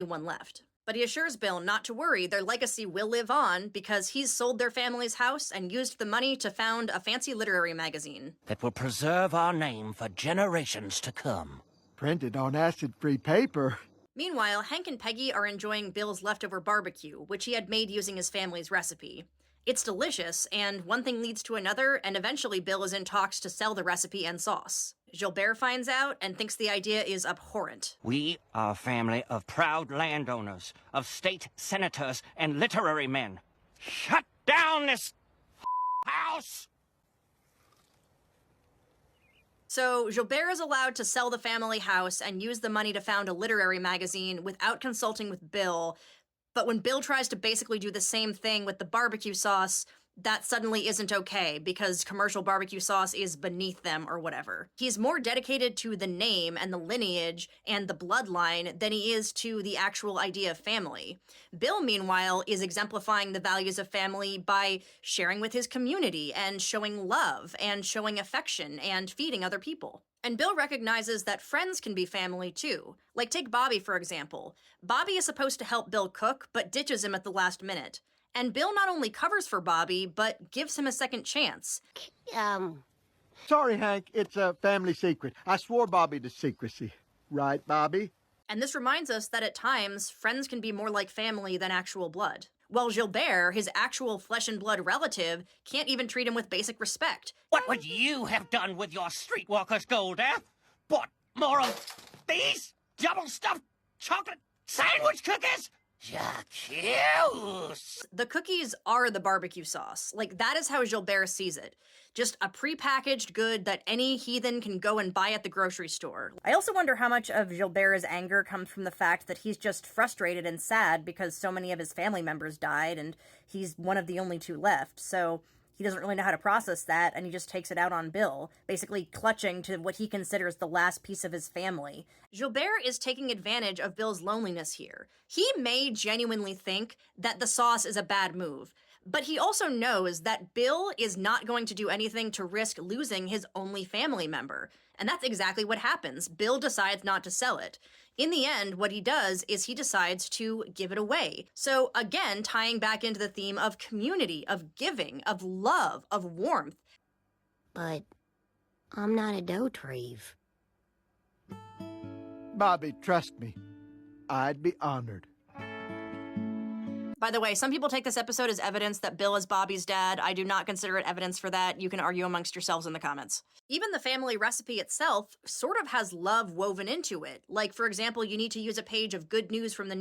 one left. But he assures Bill not to worry, their legacy will live on because he's sold their family's house and used the money to found a fancy literary magazine that will preserve our name for generations to come. Printed on acid-free paper. Meanwhile, Hank and Peggy are enjoying Bill's leftover barbecue, which he had made using his family's recipe. It's delicious, and one thing leads to another, and eventually Bill is in talks to sell the recipe and sauce. Gilbert finds out and thinks the idea is abhorrent. We are a family of proud landowners, of state senators and literary men. Shut down this house! So Gilbert is allowed to sell the family house and use the money to found a literary magazine without consulting with Bill. But when Bill tries to basically do the same thing with the barbecue sauce, that suddenly isn't okay because commercial barbecue sauce is beneath them or whatever. He's more dedicated to the name and the lineage and the bloodline than he is to the actual idea of family. Bill, meanwhile, is exemplifying the values of family by sharing with his community and showing love and showing affection and feeding other people. And Bill recognizes that friends can be family too. Like take Bobby, for example. Bobby is supposed to help Bill cook, but ditches him at the last minute. And Bill not only covers for Bobby, but gives him a second chance. Sorry, Hank, it's a family secret. I swore Bobby to secrecy. Right, Bobby? And this reminds us that at times, friends can be more like family than actual blood. While Gilbert, his actual flesh and blood relative, can't even treat him with basic respect. What would you have done with your streetwalker's gold, eh? Bought more of these double-stuffed chocolate sandwich cookies? J'accuse! The cookies are the barbecue sauce. Like, that is how Gilbert sees it. Just a prepackaged good that any heathen can go and buy at the grocery store. I also wonder how much of Gilbert's anger comes from the fact that he's just frustrated and sad because so many of his family members died and he's one of the only two left, so he doesn't really know how to process that, and he just takes it out on Bill, basically clutching to what he considers the last piece of his family. Gilbert is taking advantage of Bill's loneliness here. He may genuinely think that the sauce is a bad move, but he also knows that Bill is not going to do anything to risk losing his only family member. And that's exactly what happens. Bill decides not to sell it. In the end, what he does is he decides to give it away. So again, tying back into the theme of community, of giving, of love, of warmth. But I'm not a doe-treve. Bobby, trust me. I'd be honored. By the way, some people take this episode as evidence that Bill is Bobby's dad. I do not consider it evidence for that. You can argue amongst yourselves in the comments. Even the family recipe itself sort of has love woven into it. Like, for example, you need to use a page of good news from the